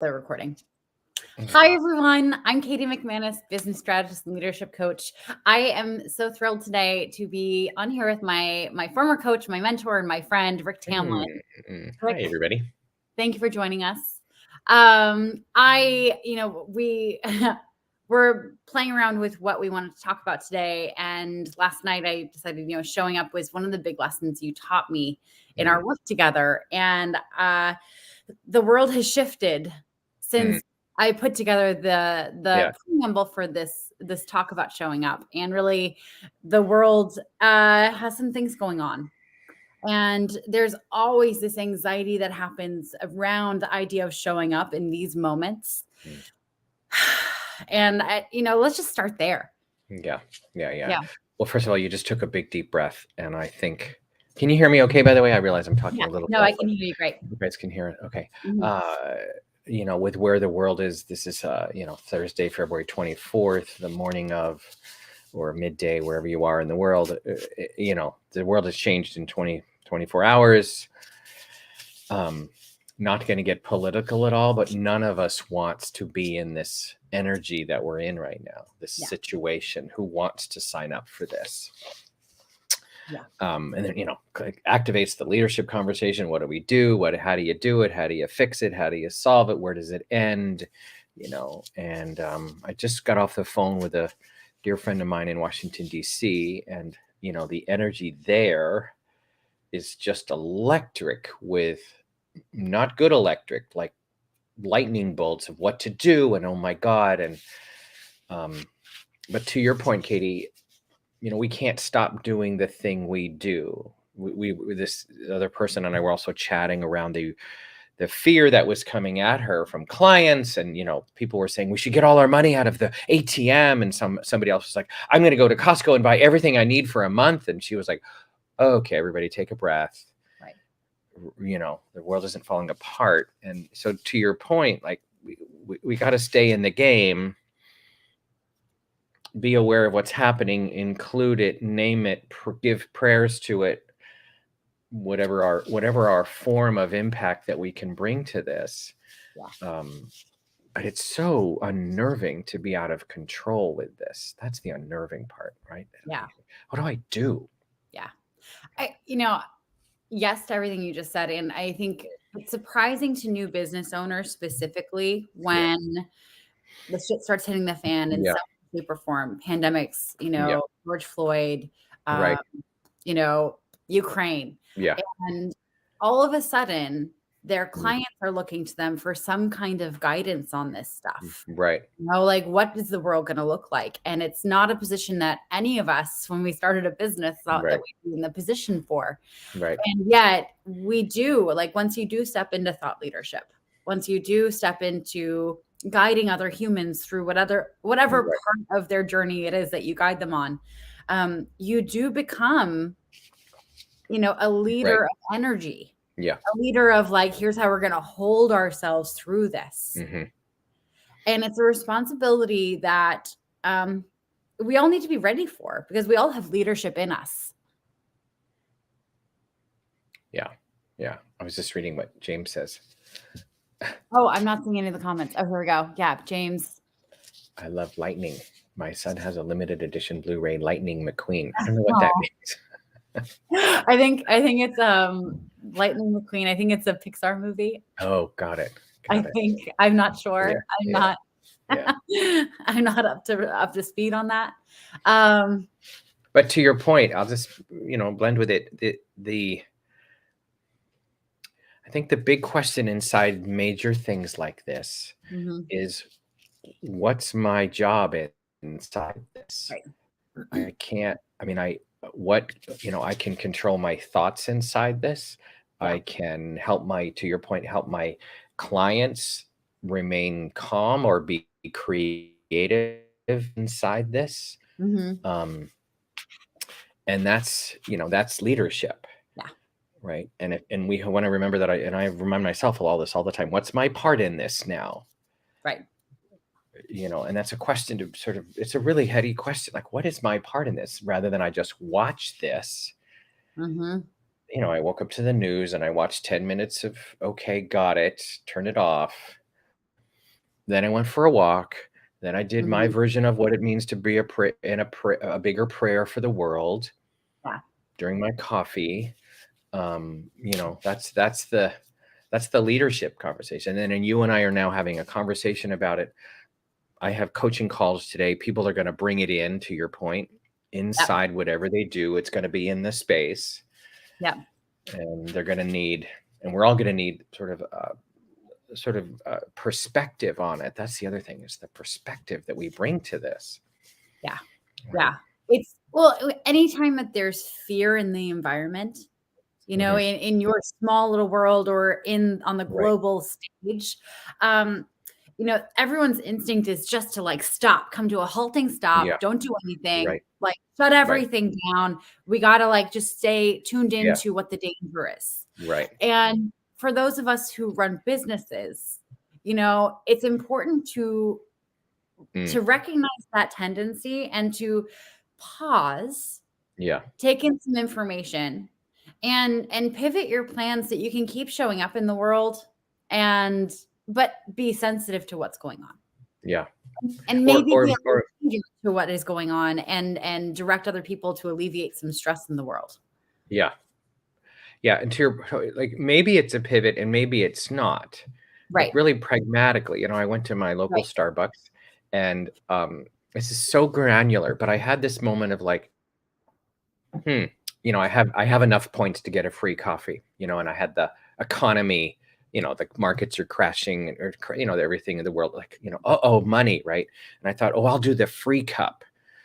The recording. Hi, everyone. I'm Katie McManus, business strategist and leadership coach. I am so thrilled today to be on here with my former coach, my mentor, and my friend, Rick Tamlyn. Hi, everybody. Thank you for joining us. We're playing around with what we wanted to talk about today. And last night I decided, showing up was one of the big lessons you taught me in our work together. And the world has shifted since I put together the preamble for this talk about showing up. And really, the world has some things going on. And there's always this anxiety that happens around the idea of showing up in these moments. And, let's just start there. Yeah. Well, first of all, you just took a big, deep breath. And I think, can you hear me okay, by the way? I realize I'm talking a little. No, I can hear you great. You guys can hear it. Okay. With where the world is, this is, Thursday, February 24th, the morning of, or midday, wherever you are in the world. The world has changed in 24 hours. Not going to get political at all, but none of us wants to be in this energy that we're in right now, this situation. Who wants to sign up for this? And then, activates the leadership conversation. What do we do? How do you do it? How do you fix it? How do you solve it? Where does it end? And I just got off the phone with a dear friend of mine in Washington, D.C. And, the energy there is just electric, with not good electric, like lightning bolts of what to do. And, oh my God. And, but to your point, Katie, we can't stop doing the thing we do. We this other person and I were also chatting around the fear that was coming at her from clients. And, people were saying we should get all our money out of the ATM. And somebody else was like, I'm going to go to Costco and buy everything I need for a month. And she was like, okay, everybody take a breath. Right. The world isn't falling apart. And so to your point, like we got to stay in the game, be aware of what's happening, include it, name it, give prayers to it, whatever our form of impact that we can bring to this. But it's so unnerving to be out of control with this. That's the unnerving part, right? Yeah. What do I do? Yeah. Yes to everything you just said. And I think it's surprising to new business owners specifically when the shit starts hitting the fan in some shape or form. Pandemics, George Floyd, right. Ukraine. Yeah. And all of a sudden, their clients are looking to them for some kind of guidance on this stuff. Right. Like, what is the world going to look like? And it's not a position that any of us, when we started a business, thought that we'd be in the position for. Right. And yet we do, like, once you do step into thought leadership, once you do step into guiding other humans through whatever part of their journey it is that you guide them on, you do become, a leader of energy. Yeah. A leader of, like, here's how we're going to hold ourselves through this. And it's a responsibility that we all need to be ready for, because we all have leadership in us. Yeah. I was just reading what James says. Oh, I'm not seeing any of the comments. Oh, here we go. Yeah, James. I love Lightning. My son has a limited edition Blu-ray Lightning McQueen. I don't know what that means. I think it's Lightning McQueen. I think it's a Pixar movie. Oh, got it. I'm not sure. I'm not up to speed on that. But to your point, I'll just blend with it. I think the big question inside major things like this is, what's my job inside this? Right. I can control my thoughts inside this. I can help help my clients remain calm or be creative inside this. And that's leadership. Right. And we want to remember that I remind myself of all this all the time. What's my part in this now? Right. And that's a question to it's a really heady question. Like, what is my part in this? Rather than I just watch this. I woke up to the news and I watched 10 minutes of, okay, got it, turn it off. Then I went for a walk. Then I did my Mhm. version of what it means to be a bigger prayer for the world Yeah. during my coffee. That's the leadership conversation. And you and I are now having a conversation about it. I have coaching calls today. People are going to bring it in, to your point, Yep. inside whatever they do. It's going to be in the space, Yep. and they're going to need, and we're all going to need sort of perspective on it. That's the other thing, is the perspective that we bring to this. Yeah. Right? Yeah. Anytime that there's fear in the environment, Mhm. in your small little world or on the Right. global stage, everyone's instinct is just to like stop, come to a halting Yeah. stop, don't do anything, Right. like shut Right. everything down. We got to like just stay tuned Yeah. into what the danger is. Right. And for those of us who run businesses, it's important to Mm. recognize that tendency and to pause, Yeah. take in some information, and pivot your plans so that you can keep showing up in the world, but be sensitive to what's going on, Yeah. and Or maybe be or a or little to what is going on, and direct other people to alleviate some stress in the world. yeah. Yeah, and to your like, maybe it's a pivot and maybe it's not. Like, Right. really pragmatically, I went to my local Right. Starbucks, and, this is so granular, but I had this moment of like, "Hmm, I have enough points to get a free coffee," and I had the economy, the markets are crashing or everything in the world, like, "Uh-oh, money," right? And I thought, "Oh, I'll do the free cup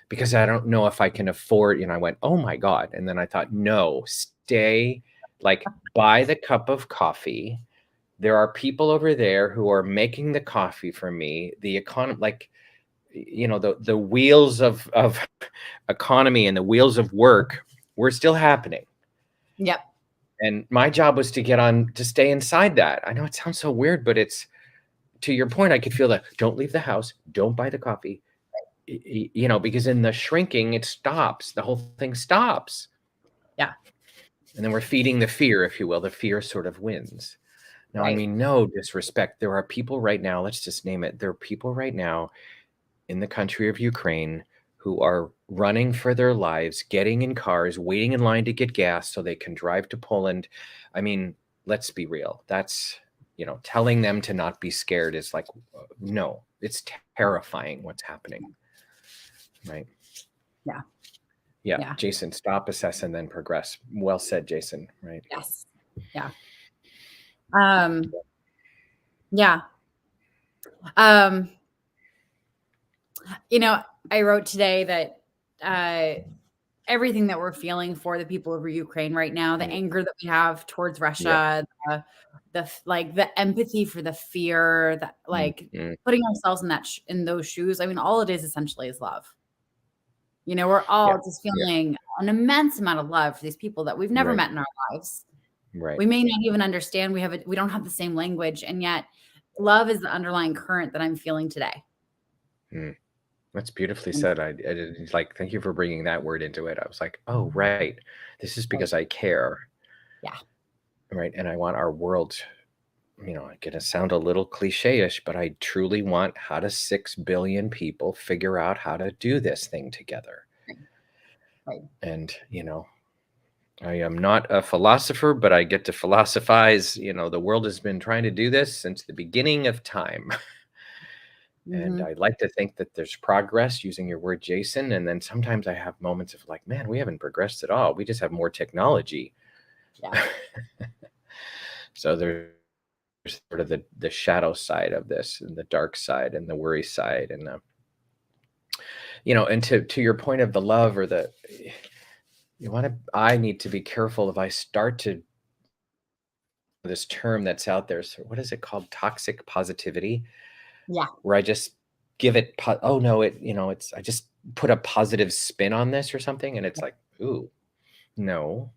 because I don't know if I can afford," I went, "Oh my god." And then I thought, "No, stay, like, buy the cup of coffee. There are people over there who are making the coffee for me. The economy, like, the wheels of economy and the wheels of work were still happening." Yep. And my job was to stay inside that. I know it sounds so weird, but it's, to your point, I could feel that. Don't leave the house. Don't buy the coffee. Because in the shrinking, it stops. The whole thing stops. Yeah. And then we're feeding the fear, if you will. The fear sort of wins. Now, I Right. mean, no disrespect. There are people right now, let's just name it. There are people right now in the country of Ukraine who are running for their lives, getting in cars, waiting in line to get gas so they can drive to Poland. I mean, let's be real. That's, telling them to not be scared is like, no, it's terrifying what's happening. Right. Yeah. Yeah. Yeah. Jason, stop, assess, and then progress. Well said, Jason. Right. Yes. Yeah. Yeah. Um, I wrote today that everything that we're feeling for the people of Ukraine right now, the Mm, anger that we have towards yeah. Russia, the empathy for the fear, that Mm, like mm, putting ourselves in in those shoes. I mean, all it is essentially is love. We're yeah. all just Yeah. feeling an immense amount of love for these people that we've never Right. met in our lives. Right. We may not even understand. We don't have the same language, and yet love is the underlying current that I'm feeling today. Mm. That's beautifully And said. I didn't, like, thank you for bringing that word into it. I was like, "Oh, right. This is right. because I care." Yeah. Right? And I want our world, I'm gonna sound a little cliche-ish, but I truly want, how do 6 billion people figure out how to do this thing together? Right. Right. And, I am not a philosopher, but I get to philosophize. The world has been trying to do this since the beginning of time. And Mhm. I like to think that there's progress, using your word, Jason. And then sometimes I have moments of like, man, we haven't progressed at all. We just have more technology. Yeah. So there's sort of the shadow side of this, and the dark side, and the worry side. And, and to your point of the love, or I need to be careful if I start to, this term that's out there. So what is it called? Toxic positivity, Yeah. where I just give it, oh no, I just put a positive spin on this or something. And it's like, ooh, no,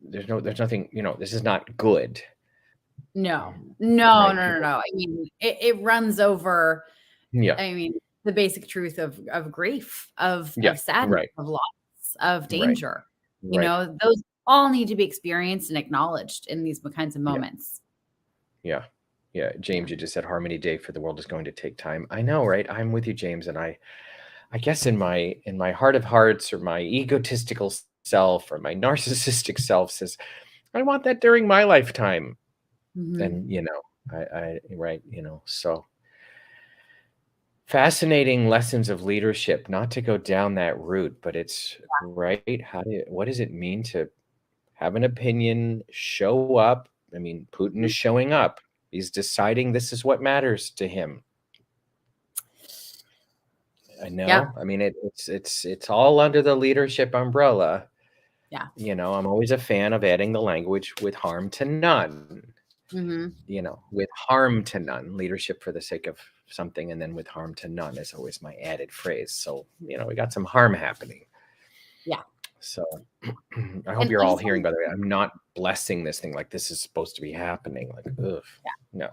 there's nothing, this is not good. No. No, Right. no, no, People, no. I mean, it runs over, yeah, I mean, the basic truth of grief, yeah, of sadness, right, of loss, of right, danger. right, Those all need to be experienced and acknowledged in these kinds of yeah, moments. yeah. Yeah, James, you just said harmony day for the world is going to take time. I know, right? I'm with you, James, and I guess in my heart of hearts, or my egotistical self, or my narcissistic self says, I want that during my lifetime. And I right, so fascinating lessons of leadership, not to go down that route, but it's right. What does it mean to have an opinion, show up? I mean, Putin is showing up. He's deciding this is what matters to him. I know. Yeah. I mean, it's all under the leadership umbrella. Yeah. I'm always a fan of adding the language with harm to none. With harm to none, leadership for the sake of something, and then with harm to none is always my added phrase. So, we got some harm happening. Yeah. So I hope you're all hearing, by the way, I'm not blessing this thing like this is supposed to be happening. Like, ugh, no.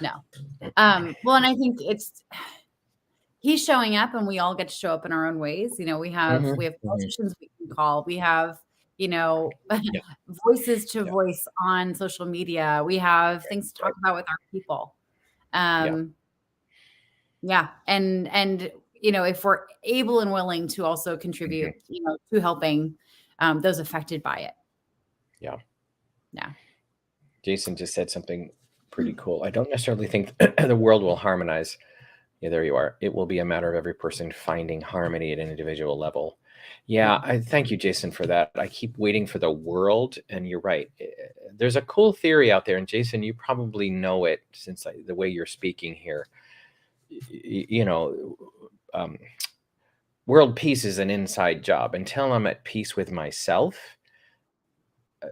Well, and I think he's showing up, and we all get to show up in our own ways. We have politicians we can call. We have, voices to voice on social media. We have things to talk about with our people. And if we're able and willing to also contribute, to helping those affected by it. Yeah. Yeah. Jason just said something pretty cool. I don't necessarily think the world will harmonize. Yeah, there you are. It will be a matter of every person finding harmony at an individual level. Yeah, I thank you, Jason, for that. I keep waiting for the world, and you're right. There's a cool theory out there, and Jason, you probably know it since the way you're speaking here. World peace is an inside job. Until I'm at peace with myself,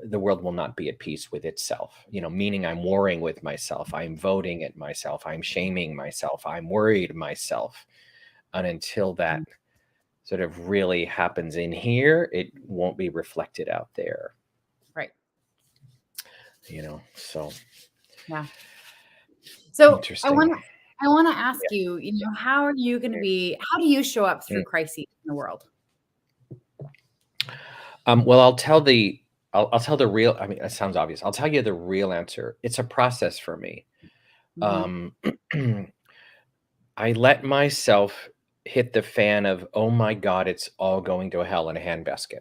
the world will not be at peace with itself, meaning I'm warring with myself. I'm voting at myself. I'm shaming myself. I'm worried myself. And until that sort of really happens in here, it won't be reflected out there. Right. So. Yeah. So I want to ask you, how are you going to how do you show up through crises in the world? Well, I'll tell the real, I mean, it sounds obvious. I'll tell you the real answer. It's a process for me. I let myself hit the fan of, oh my God, it's all going to hell in a handbasket.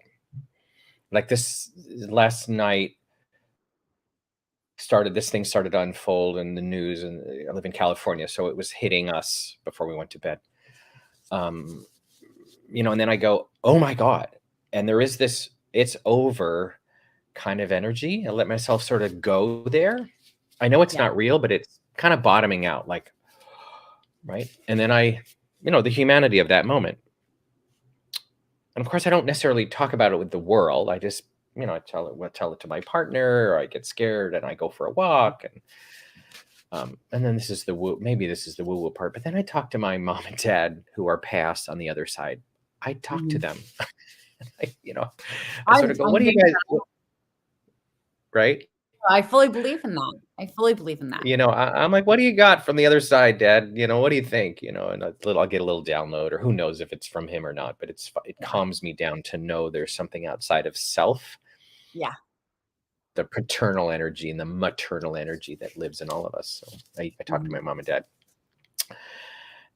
Like this last night this thing started to unfold in the news, and I live in California, so it was hitting us before we went to bed. And then I go, oh my God. And there is this, it's over kind of energy. I let myself sort of go there. I know it's not real, but it's kind of bottoming out, like, right. And then the humanity of that moment. And of course, I don't necessarily talk about it with the world. I just, I tell it to my partner, or I get scared and I go for a walk. And then this is the woo-woo part. But then I talk to my mom and dad who are past on the other side. I talk to them. I sort of go, what do you guys, right? I fully believe in that. I'm like, what do you got from the other side, Dad? What do you think? And I'll get a little download, or who knows if it's from him or not, but it calms me down to know there's something outside of self. Yeah. The paternal energy and the maternal energy that lives in all of us. So I talk to my mom and dad.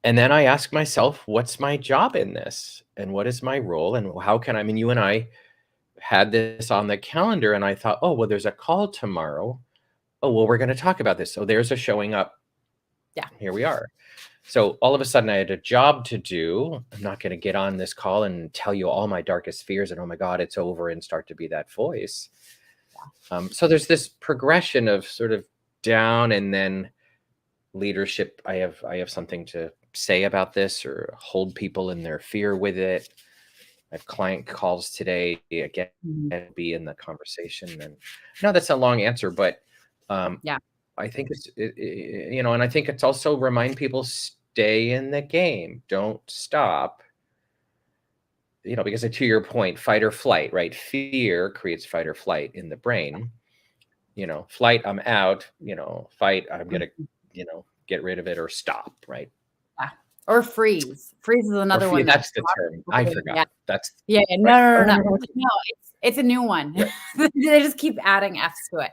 And then I ask myself, what's my job in this? And what is my role? And how can you and I had this on the calendar, and I thought, oh, well, there's a call tomorrow. Oh, well, we're going to talk about this. So there's a showing up. Yeah. Here we are. So all of a sudden I had a job to do. I'm not going to get on this call and tell you all my darkest fears and, oh my God, it's over, and start to be that voice. Yeah. So there's this progression of sort of down, and then leadership. I have something to say about this, or hold people in their fear with it. I have client calls today again, and be in the conversation. And no, that's a long answer, but I think it's, and I think it's also remind people, stay in the game, don't stop, because to your point, fight or flight, right? Fear creates fight or flight in the brain. Flight, I'm out, fight, I'm going to, get rid of it, or stop, right? Yeah. Or freeze. Freeze is another one. That's the term. I forgot. Yeah. That's No. No, it's a new one. They just keep adding F's to it.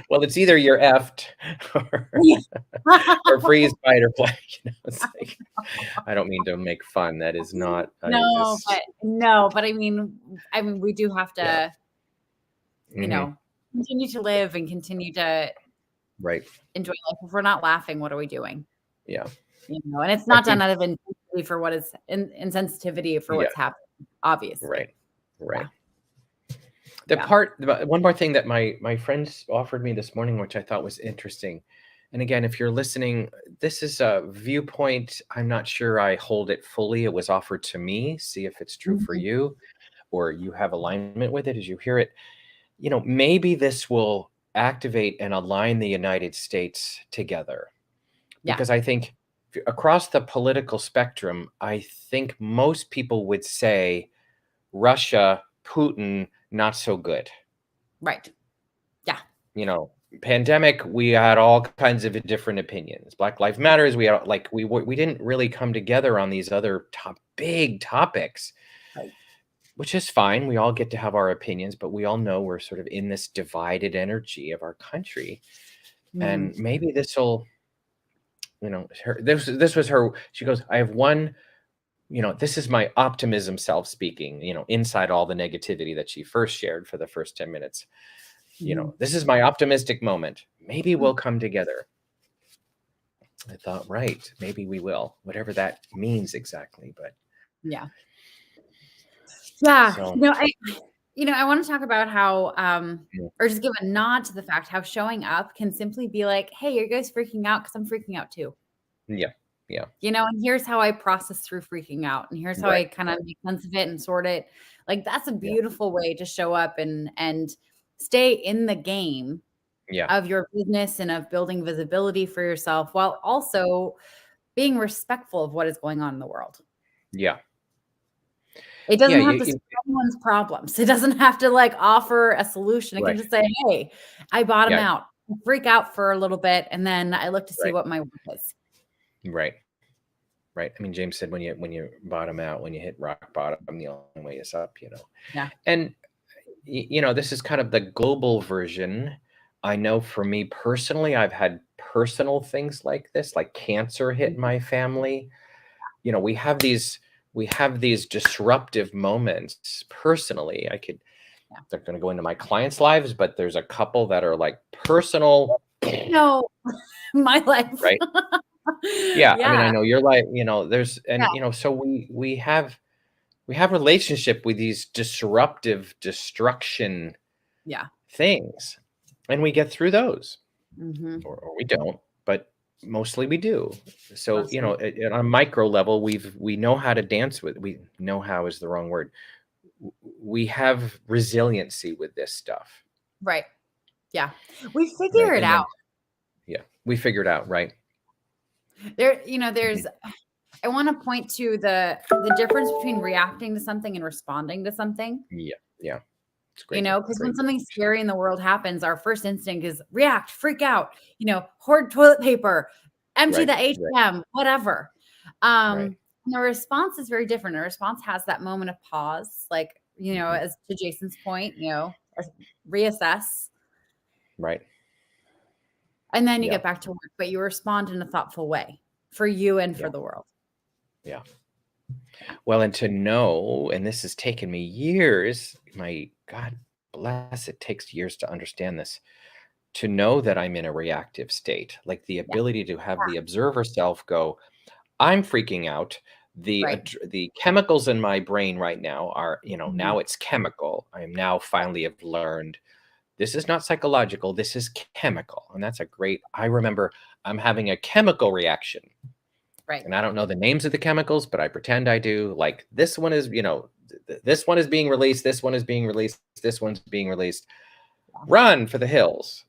Well, it's either you're effed or, Yeah. or freeze, fight, or flight. It's like, I don't mean to make fun. That is not. I No, just. but I mean, we do have Yeah. to, Hmm. continue to live and continue to Right. enjoy life. If we're not laughing, what are we doing? Yeah. And it's I not done think. out of intensity for what is insensitivity for Yeah. what's happening, obviously. Right. Right. Yeah. One more thing that my friends offered me this morning, which I thought was interesting. And again, if you're listening, this is a viewpoint. I'm not sure I hold it fully. It was offered to me. See if it's true for Mhm. you or you have alignment with it as you hear it. Maybe this will activate and align the United States together. Yeah. Because I think across the political spectrum, I think most people would say Russia, Putin, not so good. Right. Yeah. Pandemic, we had all kinds of different opinions. Black Lives Matters, we had we didn't really come together on these other big topics, Right. which is fine. We all get to have our opinions, but we all know we're sort of in this divided energy of our country. Mm. And maybe this'll, this was her. She goes, I have one, this is my optimism self speaking, inside all the negativity that she first shared for the first 10 minutes. Mhm. This is my optimistic moment. Maybe we'll come together. I thought, right, maybe we will, whatever that means exactly. But Yeah. Yeah. so, I want to talk about how, yeah, or just give a nod to the fact how showing up can simply be like, hey, you guys freaking out because I'm freaking out too. yeah, yeah, And here's how I process through freaking out. And here's how right, I kind of make sense of it and sort it. Like that's a yeah, beautiful way to show up and stay in the game yeah, of your business and of building visibility for yourself while also being respectful of what is going on in the world. yeah, It yeah, doesn't have to solve anyone's problems. It doesn't have to like offer a solution. It can right, just say, hey, I bottom yeah, out, freak out for a little bit, and then I look to see right, what my work is. right, right. I mean, James said when you bottom out, when you hit rock bottom, the only way is up. Yeah. And this is kind of the global version. I know for me personally, I've had personal things like this, like cancer hit Mhm. my family. We have these disruptive moments personally. Yeah. They're going to go into my clients' lives, but there's a couple that are like personal, No, my life. right? Yeah, I mean, I Yeah. know your life, there's Yeah. and so we have relationship with these disruptive destruction Yeah. things, and we get through those, Hmm. or we don't, but mostly we do. So, Mostly. on a micro level, we know how to dance with. We know how is the wrong word. We have resiliency with this stuff, Right. Yeah. We right? figure it And out. then, yeah, we figured out, right? There's Mhm. I want to point to the difference between reacting to something and responding to something. Yeah, yeah, it's great, Because when great something distinction. scary in the world happens, our first instinct is react, freak out, hoard toilet paper, empty Right, the right, ATM, whatever. right. And the response is very different. A response has that moment of pause, like, Mhm. as to Jason's point, reassess, Right. and then you Yeah, get back to work, but you respond in a thoughtful way for you and yeah, for the world. yeah. Yeah. Well, and to know, and this has taken me years, my God bless, it takes years to understand this, to know that I'm in a reactive state, like the Yeah. ability to have the observer self go, I'm freaking out. Right. The chemicals in my brain right now are, Mhm. now it's chemical. I am now finally have learned this is not psychological, this is chemical. And that's a great, I remember I'm having a chemical reaction. Right. And I don't know the names of the chemicals, but I pretend I do. Like this one is, this one is being released, this one is being released, this one's being released. Run for the hills,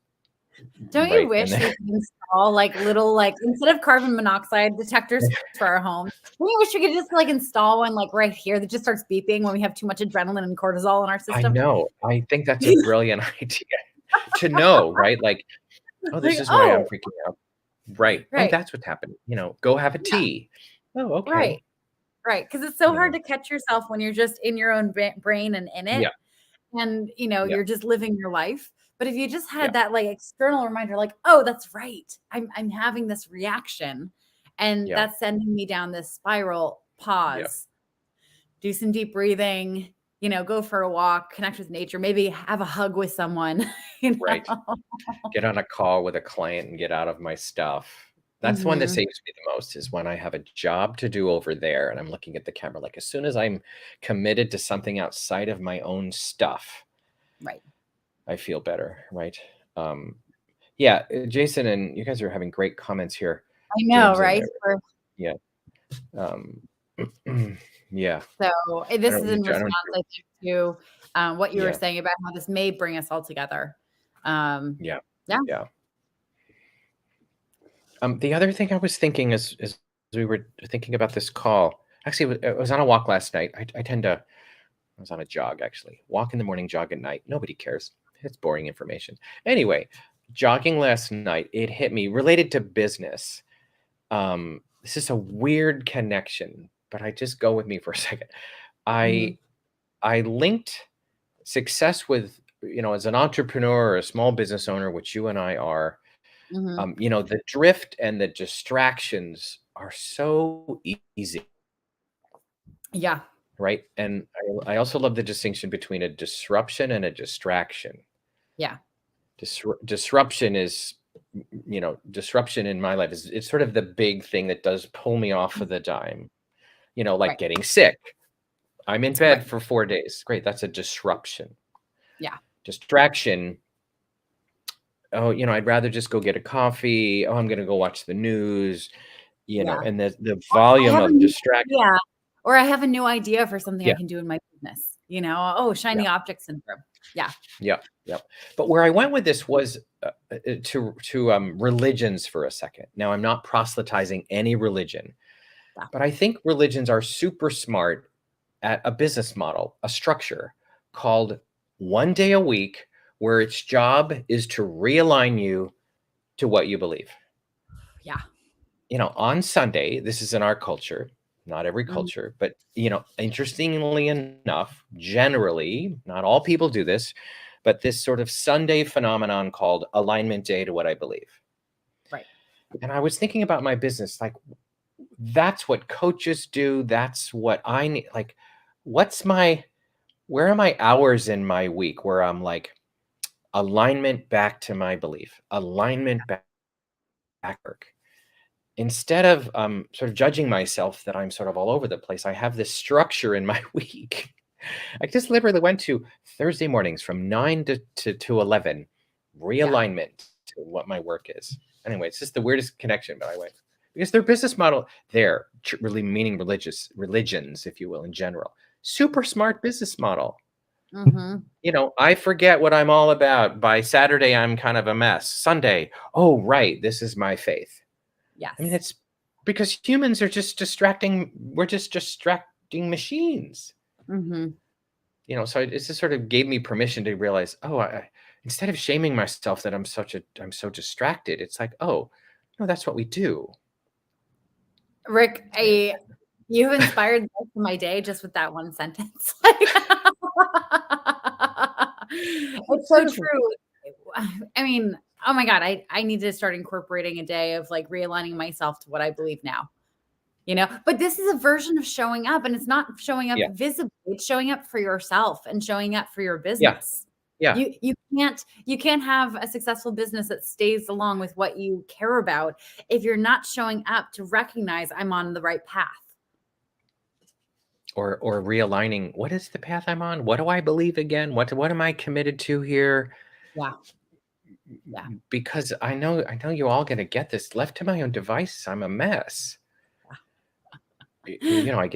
Don't you right? And wish then we could install like little instead of carbon monoxide detectors for our homes, don't you wish we could just install one right here that just starts beeping when we have too much adrenaline and cortisol in our I system? know, I think that's a brilliant idea to know, right? Like, oh, this Like, is why I'm oh, freaking out. Right. Oh, right. that's what's happening. Go have a Yeah, tea. Oh, right. okay. Right. Because it's so You hard know, to catch yourself when you're just in your own brain and in it. yeah, And, yeah, you're just living your life. But if you just Yeah. had that like external reminder, like, oh, that's right, I'm having this reaction, and Yeah. that's sending me down this spiral. Yeah. Pause, do some deep breathing, go for a walk, connect with nature, maybe have a hug with someone, you Right. know. Get on a call with a client and get out of my stuff. That's the one that Mhm. saves me the most is when I have a job to do over there and I'm looking at the camera. Like as soon as I'm committed to something outside of my own stuff, Right. I feel better, right? Um, yeah, Jason and you guys are having great comments here. I know, James and right? yeah, um, yeah. So I this don't, is in I don't. response, I think, to what you were Yeah, saying about how this may bring us all together. Um, yeah, yeah. yeah. The other thing I was thinking is we were thinking about this call. Actually, I was on a walk last night. I tend to. I was on a jog actually. Walk in the morning, jog at night. Nobody cares. It's boring information. Anyway, jogging last night, it hit me related to business. This is a weird connection, but I just go with me for a second. Mhm. I I linked success with as an entrepreneur or a small business owner, which you and I are. Mhm. The drift and the distractions are so easy, Yeah. right? And I also love the distinction between a disruption and a distraction. Yeah. Disruption is, disruption in my life is it's sort of the big thing that does pull me off of the dime. Like Right. getting sick. I'm in bed Right. for 4 days. Great, that's a disruption. Yeah. Distraction. Oh, I'd rather just go get a coffee. Oh, I'm gonna go watch the news. Yeah. And the I volume have a of new distraction. idea, or I have a new idea for something I Yeah. can do in my business. Oh, Yeah. shiny object syndrome. Yeah. Yeah, yeah. But where I went with this was to religions for a second. Now, I'm not proselytizing any religion, Yeah. but I think religions are super smart at a business model, a structure called one day a week, where its job is to realign you to what you believe. Yeah. On Sunday, this is in our culture, not every Mhm. culture, but interestingly enough, generally, not all people do this, but this sort of Sunday phenomenon called alignment day to what I believe. Right. And I was thinking about my business, like that's what coaches do. That's what I need. Like, where are my hours in my week where I'm like alignment back to my belief, alignment back work. Instead of sort of judging myself that I'm sort of all over the place, I have this structure in my week. I just literally went to Thursday mornings from 9 to 11, Yeah. realignment to what my work is. Anyway, it's just the weirdest connection, but I went because their business model, really meaning religions, if you will, in general, super smart business model. Mhm. I forget what I'm all about. By Saturday, I'm kind of a mess. Sunday, oh, right, this is my faith. I mean, Yes. it's because humans are just distracting. We're just distracting machines. Mhm. So it just sort of gave me permission to realize, oh, instead of shaming myself that I'm so distracted, it's like, oh, no, that's what we do. Rick, Yeah. you've inspired the rest of my day just with that one sentence. It's so true. I mean, oh my God, I need to start incorporating a day of like realigning myself to what I believe now. But this is a version of showing up, and it's not showing up Yeah, visibly. It's showing up for yourself and showing up for your yeah, business. yeah. You can't have a successful business that stays along with what you care about if you're not showing up to recognize I'm on the right path. Or realigning. What is the path I'm on? What do I believe again? What am I committed to here? Yeah. Yeah. Because I know you all gonna get this. Left to my own devices, I'm a mess. I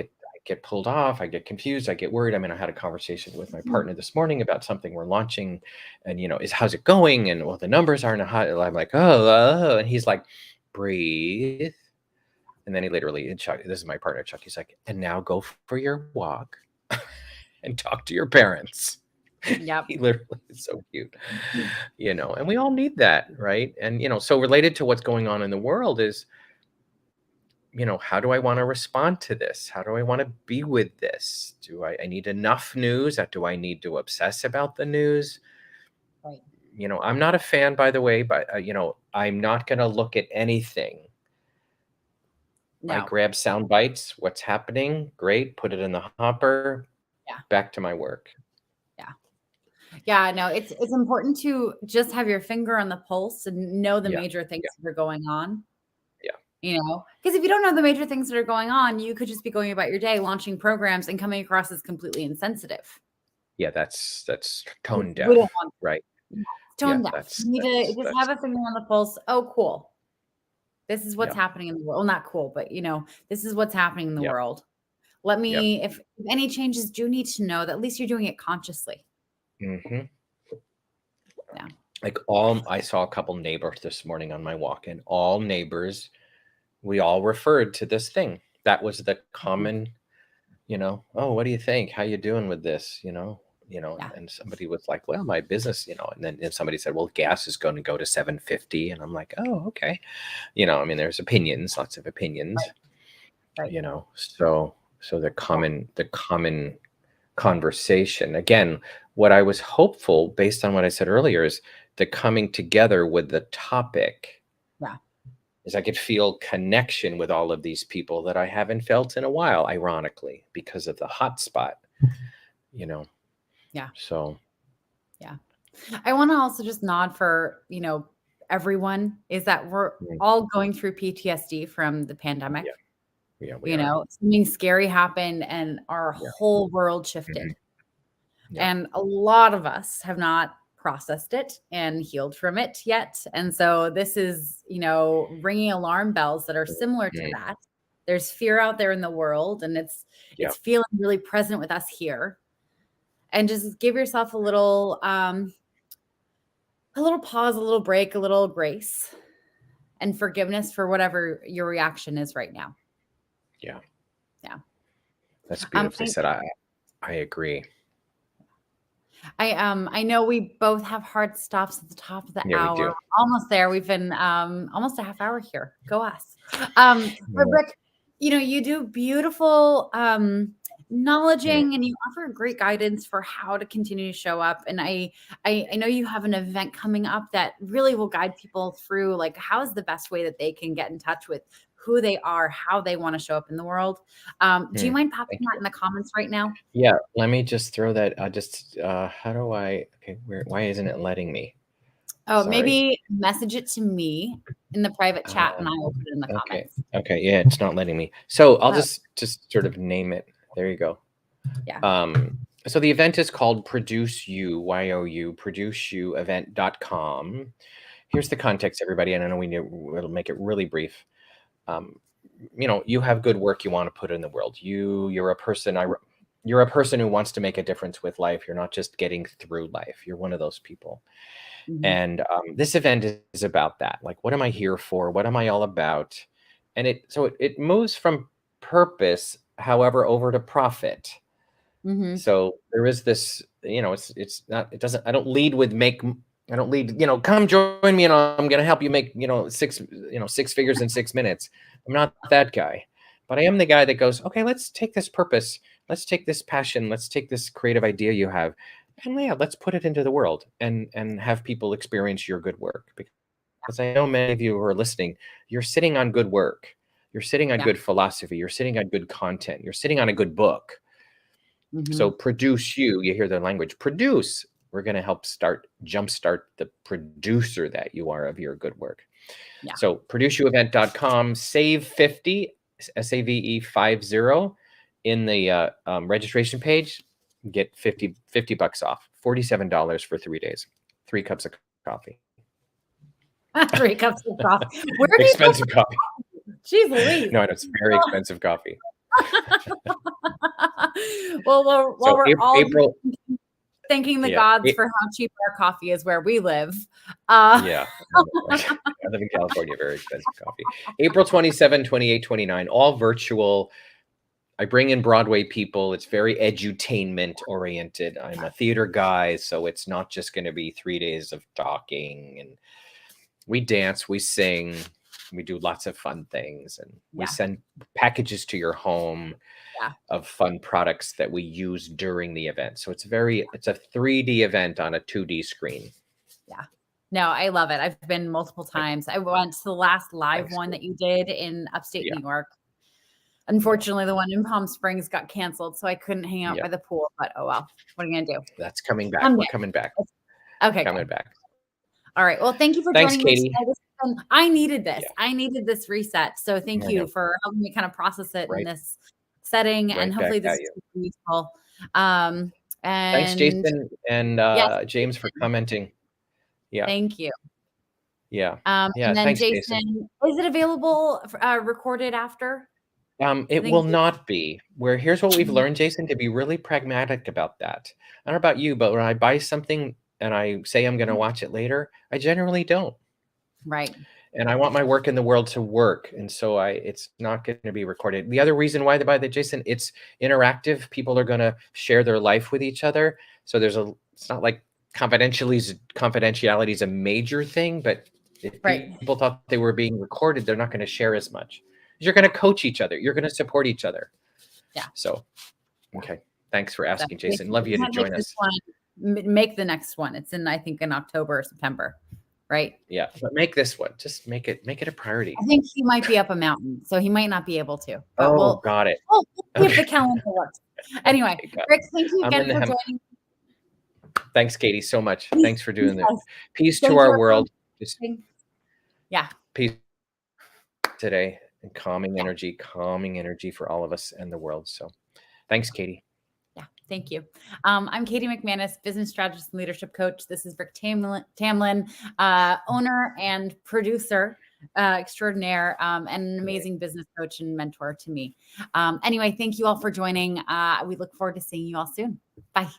get pulled off, I get confused, I get worried. I mean, I had a conversation with my partner this morning about something we're launching, and is how's it going? And well, the numbers aren't high. I'm like, oh, and he's like, breathe. And then he literally, and Chuck, this is my partner, Chuck. He's like, and now go for your walk and talk to your parents. Yep. He literally is so cute, and we all need that, right? And so related to what's going on in the world is how do I want to respond to this? How do I want to be with this? Do I need enough news? Do I need to obsess about the news? Right. I'm not a fan, by the way, but I'm not going to look at anything. I No. grab sound bites. What's happening? Great. Put it in the hopper. Yeah. Back to my work. Yeah, no, it's important to just have your finger on the pulse and know the Yeah. major things that are going on. Yeah. Because if you don't know the major things that are going on, you could just be going about your day launching programs and coming across as completely insensitive. Yeah, that's tone We deaf, don't want right? tone Yeah, deaf. You need to just have a finger on the pulse. Oh, cool. This is what's happening in the world. Well, not cool, but this is what's happening in the world. Let me, if any changes do need to know, that at least you're doing it consciously. Mm-hmm. Yeah. Like I saw a couple neighbors this morning on my walk, and all neighbors, we all referred to this thing. That was the common, oh, what do you think? How you doing with this? And somebody was like, well, my business, and then somebody said, well, gas is going to go to $7.50. And I'm like, oh, okay. There's opinions, lots of opinions, Right. So the common conversation, again, what I was hopeful based on what I said earlier is the coming together with the topic. Yeah. Is I could feel connection with all of these people that I haven't felt in a while, ironically, because of the hotspot, Yeah. So. Yeah. I want to also just nod for, everyone is that we're all going through PTSD from the pandemic. Yeah, something scary happened and our whole world shifted. Yeah. And a lot of us have not processed it and healed from it yet. And so this is, ringing alarm bells that are similar to that. There's fear out there in the world, and it's feeling really present with us here. And just give yourself a little pause, a little break, a little grace and forgiveness for whatever your reaction is right now. Yeah. That's beautifully said. I agree. I know we both have hard stops at the top of the hour. We do. Almost there. We've been almost a half hour here. Go us. But Rick, you do beautiful acknowledging and you offer great guidance for how to continue to show up. And I know you have an event coming up that really will guide people through like how is the best way that they can get in touch with who they are, how they want to show up in the world. Do you mind popping that in the comments right now? Yeah, let me just throw that. How do I? Okay, why isn't it letting me? Oh, maybe message it to me in the private chat, and I will put it in the comments. Okay, yeah, it's not letting me. So I'll just sort of name it. There you go. Yeah. So the event is called Produce You, YOU, produceyouevent.com. Here's the context, everybody, and I know we'll make it really brief. You have good work you want to put in the world. You're a person. You're a person who wants to make a difference with life. You're not just getting through life. You're one of those people. And this event is about that. Like, what am I here for? What am I all about? And it moves from purpose, however, over to profit. So there is this, it's not, it doesn't, I don't lead, come join me and I'm going to help you make, six figures in 6 minutes. I'm not that guy, but I am the guy that goes, okay, let's take this purpose. Let's take this passion. Let's take this creative idea you have. And let's put it into the world and have people experience your good work. Because I know many of you who are listening, you're sitting on good work. You're sitting on good philosophy. You're sitting on good content. You're sitting on a good book. So produce you hear the language, produce. We're going to help jumpstart the producer that you are of your good work. Yeah. So produceyouevent.com, save 50, SAVE 50 in the registration page. Get $50 off, $47 for 3 days, 3 cups of coffee. 3 cups of coffee. Expensive coffee. Jeez Louise. No, it's very expensive coffee. Well, while we're all thanking the gods for how cheap our coffee is where we live. I live in California, very expensive coffee. April 27, 28, 29, all virtual. I bring in Broadway people. It's very edutainment oriented. I'm a theater guy, so it's not just going to be 3 days of talking. And we dance, we sing, we do lots of fun things, and we send packages to your home of fun products that we use during the event. So it's a 3D event on a 2D screen. Yeah. No, I love it. I've been multiple times. I went to the last live Thanks. one that you did in upstate Yeah. New York. Yeah. Unfortunately, the one in Palm Springs got canceled, so I couldn't hang out Yeah. by the pool, but oh well. What are you gonna do? That's coming back. I'm We're good. coming back. Okay, Coming good. back. All right. Well, thank you for Thanks, joining me Katie. today. I needed this. Yeah. I needed this reset. So thank I you know. for helping me kind of process it in Right. this setting, and Right back hopefully this at is you. super useful. Thanks, And Jason and yes, James, for commenting. Yeah. thank you. Yeah. And then Thanks, Jason. Jason, is it available recorded after? It will not be. Here's what we've learned, Jason, to be really pragmatic about that. I don't know about you, but when I buy something and I say I'm going to watch it later, I generally don't. Right. And I want my work in the world to work, and so it's not going to be recorded. The other reason why they buy that, Jason, it's interactive. People are going to share their life with each other, so it's not like confidentiality is a major thing, but if people thought they were being recorded, they're not going to share as much. You're going to coach each other. You're going to support each other. Yeah. So, okay. Thanks for asking, Jason. Love you to join us. Make the next one. It's I think in October or September, right? Yeah, but make this one. Just make it a priority. I think he might be up a mountain, so he might not be able to. But got it. We'll see if the calendar works. Anyway, Rick, thank you again for joining me. Thanks, Katie, so much. Thanks for doing this. Peace Thank to our world. Yeah. Peace today, and calming energy for all of us and the world. So thanks, Katie. Yeah, thank you. I'm Katie McManus, business strategist and leadership coach. This is Rick Tamlyn, owner and producer extraordinaire, and an amazing business coach and mentor to me. Anyway, thank you all for joining. We look forward to seeing you all soon. Bye.